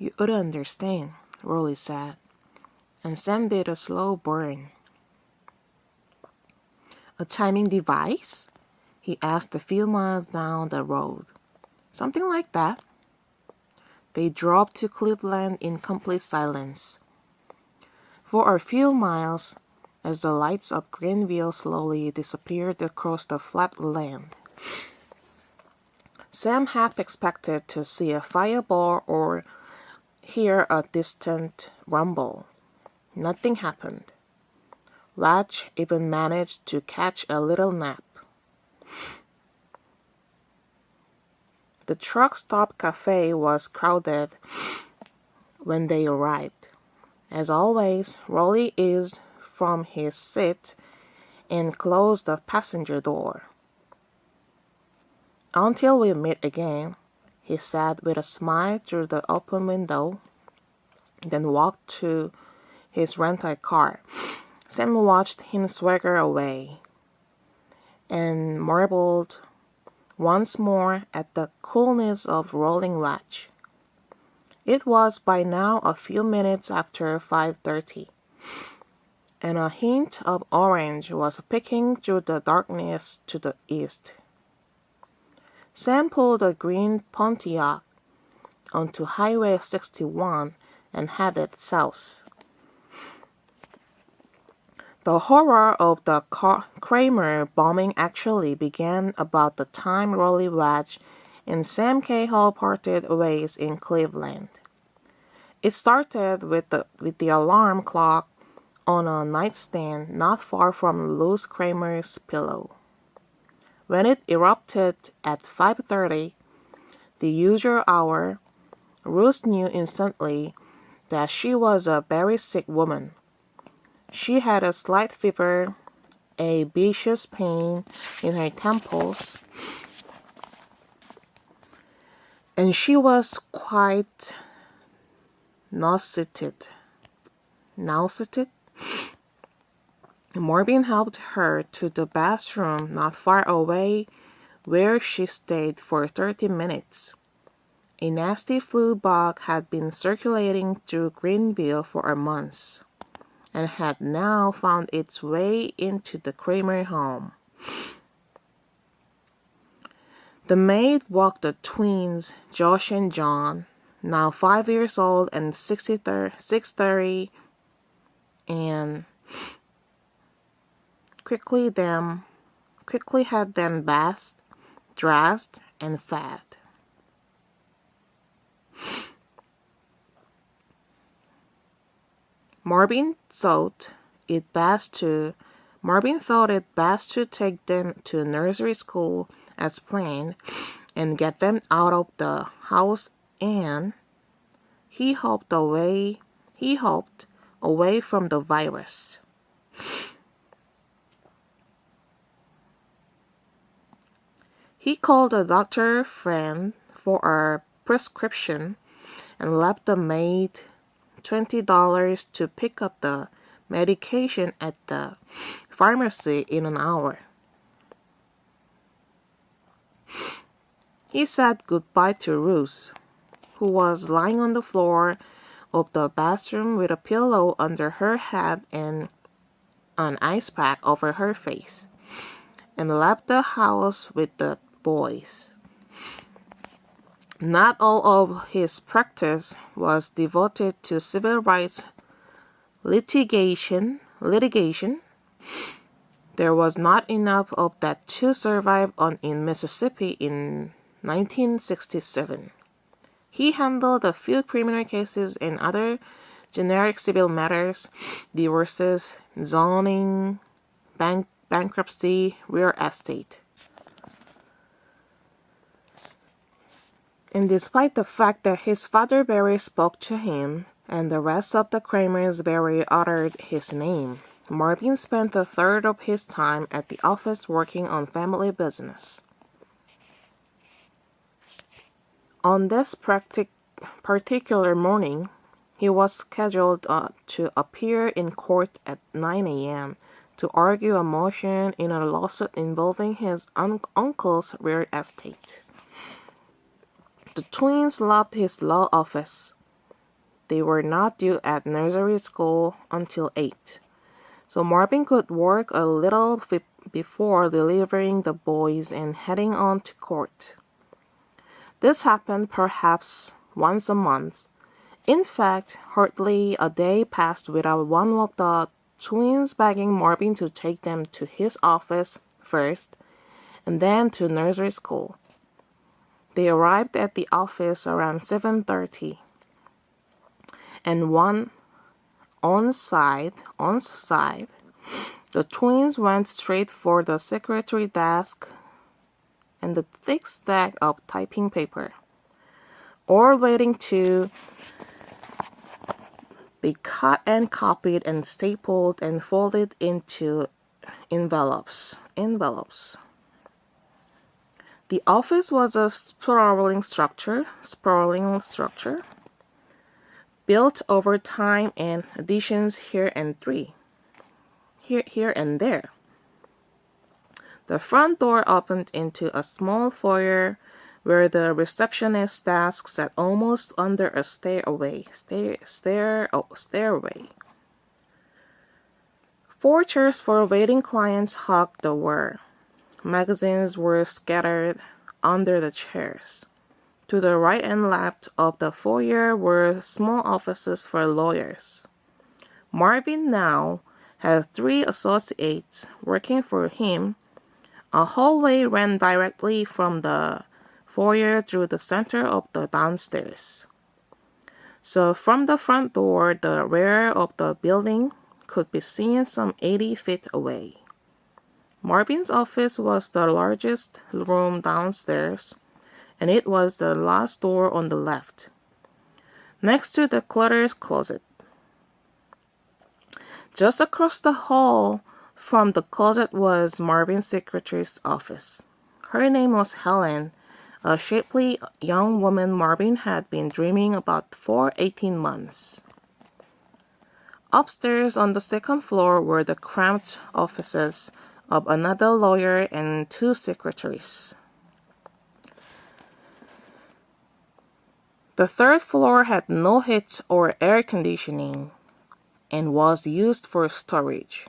You wouldn't understand, Rolly said, and Sam did a slow burn. A timing device? He asked a few miles down the road. Something like that. They drove to Cleveland in complete silence. For a few miles, as the lights of Greenville slowly disappeared across the flat land, Sam half expected to see a fireball or hear a distant rumble. Nothing happened. Latch even managed to catch a little nap. The truck stop cafe was crowded when they arrived. As always, Rolly eased from his seat and closed the passenger door. "Until we meet again," he said with a smile through the open window, then walked to his rental car. Sam watched him swagger away and marveled once more at the coolness of rolling latch. It was by now a few minutes after 5:30, and a hint of orange was peeking through the darkness to the east. Sam pulled a green Pontiac onto Highway 61 and headed south. The horror of the Kramer bombing actually began about the time Rolly Latch and Sam Cahill parted ways in Cleveland. It started with the alarm clock on a nightstand not far from Luz Kramer's pillow. When it erupted at 5:30, the usual hour, Ruth knew instantly that she was a very sick woman. She had a slight fever, a vicious pain in her temples, and she was quite nauseated. Marvin helped her to the bathroom not far away, where she stayed for 30 minutes. A nasty flu bug had been circulating through Greenville for a month, and had now found its way into the Kramer home. The maid walked the twins, Josh and John, now 5 years old and 6:30, and quickly had them bathed, dressed, and fed. Marvin thought it best to take them to nursery school as planned and get them out of the house, and he hoped away from the virus. He called a doctor friend for a prescription and left the maid $20 to pick up the medication at the pharmacy in an hour. He said goodbye to Ruth, who was lying on the floor of the bathroom with a pillow under her head and an ice pack over her face, and left the house with the boys. Not all of his practice was devoted to civil rights litigation. There was not enough of that to survive in Mississippi in 1967. He handled a few criminal cases and other generic civil matters, divorces, zoning, bankruptcy, real estate. And despite the fact that his father barely spoke to him, and the rest of the Kramers barely uttered his name, Marvin spent a third of his time at the office working on family business. On this particular morning, he was scheduled to appear in court at 9 a.m. to argue a motion in a lawsuit involving his uncle's real estate. The twins loved his law office. they were not due at nursery school until 8. So Marvin could work a little before delivering the boys and heading on to court. This happened perhaps once a month. In fact, hardly a day passed without one of the twins begging Marvin to take them to his office first and then to nursery school. They arrived at the office around 7:30, and on side, the twins went straight for the secretary desk and the thick stack of typing paper, all waiting to be cut and copied and stapled and folded into envelopes. The office was a sprawling structure built over time and additions here and there. The front door opened into a small foyer where the receptionist's desk sat almost under a stairway. 4 chairs for waiting clients hugged the wall. Magazines were scattered under the chairs. To the right and left of the foyer were small offices for lawyers. Marvin now had 3 associates working for him. A hallway ran directly from the foyer through the center of the downstairs. So from the front door, the rear of the building could be seen some 80 feet away. Marvin's office was the largest room downstairs, and it was the last door on the left, next to the clerk's closet. Just across the hall from the closet was Marvin's secretary's office. Her name was Helen, a shapely young woman Marvin had been dreaming about for 18 months. Upstairs on the second floor were the cramped offices of another lawyer and 2 secretaries. The third floor had no heat or air conditioning and was used for storage.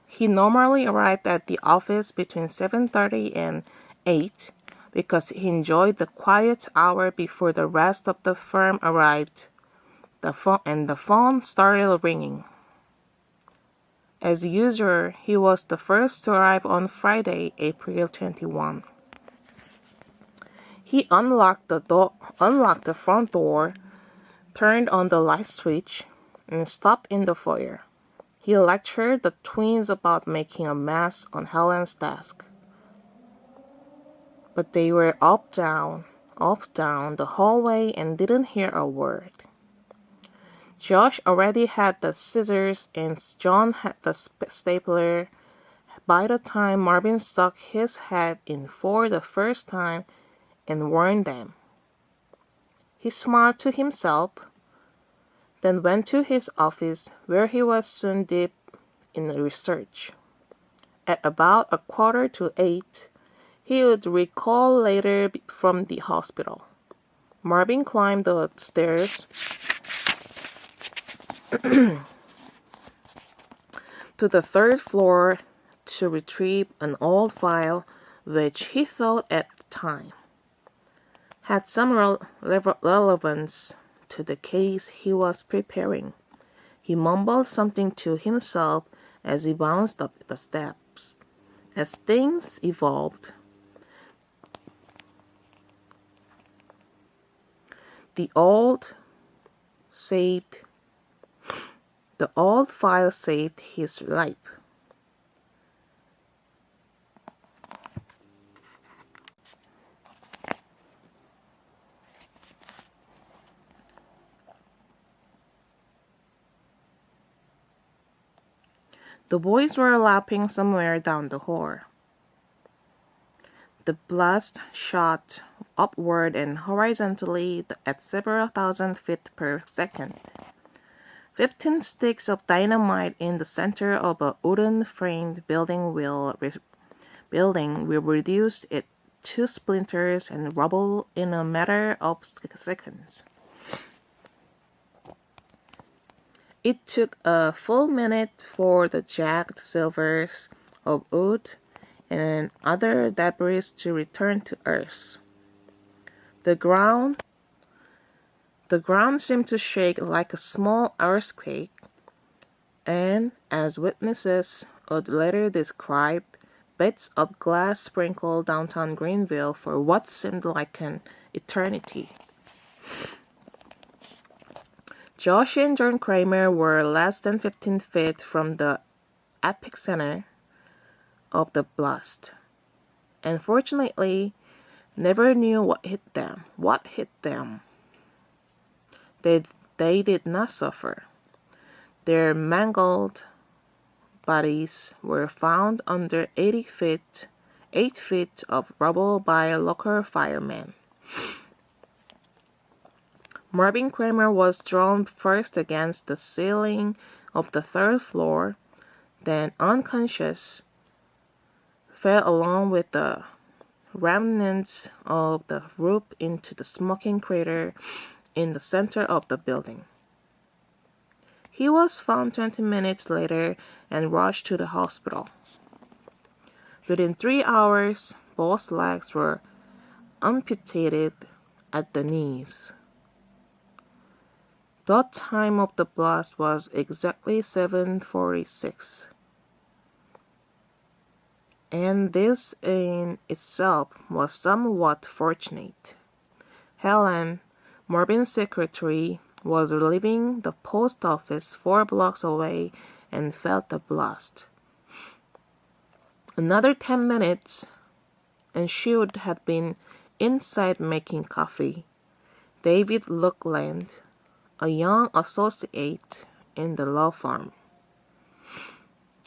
He normally arrived at the office between 7:30 and 8 because he enjoyed the quiet hour before the rest of the firm arrived. The phone started ringing. As usual, he was the first to arrive on Friday, April 21. He unlocked the front door, turned on the light switch, and stopped in the foyer. He lectured the twins about making a mess on Helen's desk. But they were up, down the hallway and didn't hear a word. Josh already had the scissors and John had the stapler. By the time Marvin stuck his head in for the first time and warned them, he smiled to himself, then went to his office where he was soon deep in research. At about 7:45, he would recall later from the hospital. Marvin climbed the stairs to the 3rd floor to retrieve an old file which he thought at the time had some relevance to the case he was preparing. He mumbled something to himself as he bounced up the steps. As things evolved, the old file saved his life. The boys were laughing somewhere down the hall. The blast shot upward and horizontally at several thousand feet per second. 15 sticks of dynamite in the center of a wooden-framed building will reduce it to splinters and rubble in a matter of seconds. It took a full minute for the jagged silvers of wood and other debris to return to earth. The ground seemed to shake like a small earthquake, and, as witnesses would later describe, bits of glass sprinkled downtown Greenville for what seemed like an eternity. Josh and John Kramer were less than 15 feet from the epicenter of the blast, and fortunately never knew what hit them. They did not suffer. Their mangled bodies were found under 8 feet of rubble by local firemen. Marvin Kramer was thrown first against the ceiling of the third floor, then unconscious, fell along with the remnants of the roof into the smoking crater in the center of the building. He was found 20 minutes later and rushed to the hospital. Within 3 hours, both legs were amputated at the knees. The time of the blast was exactly 7:46, and this in itself was somewhat fortunate. Helen, Marvin's secretary, was leaving the post office 4 blocks away and felt the blast. Another 10 minutes, and she would have been inside making coffee. David Luckland, a young associate in the law firm,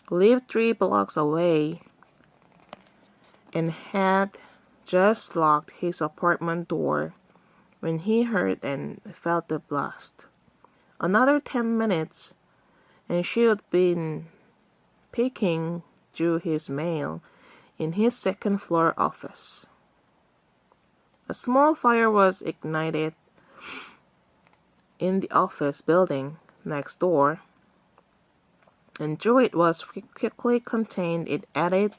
lived 3 blocks away and had just locked his apartment door when he heard and felt the blast. Another 10 minutes, and she would been peeking through his mail in his second-floor office. A small fire was ignited in the office building next door, and though it was quickly contained, it added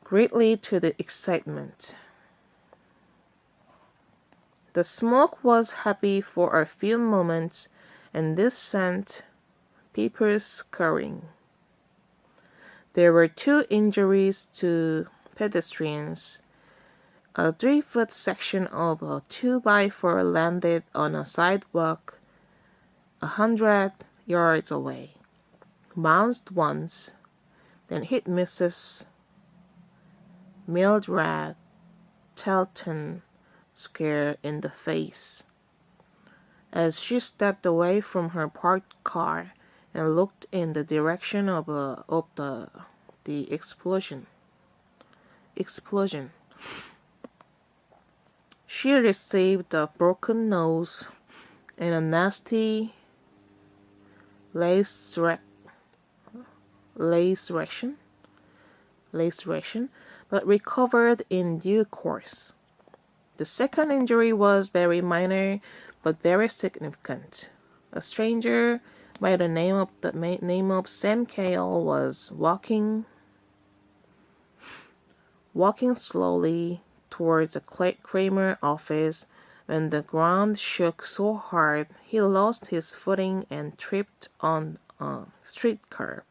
greatly to the excitement. The smoke was happy for a few moments, and this sent people scurrying. There were 2 injuries to pedestrians. A 3-foot section of a 2x4 landed on a sidewalk 100 yards away, bounced once, then hit Mrs. Mildred Telton square in the face as she stepped away from her parked car and looked in the direction of the explosion. She received a broken nose and a nasty laceration, but recovered in due course. The second injury was very minor, but very significant. A stranger by the name of Sam Cale was walking slowly towards the Kramer office when the ground shook so hard he lost his footing and tripped on a street curb.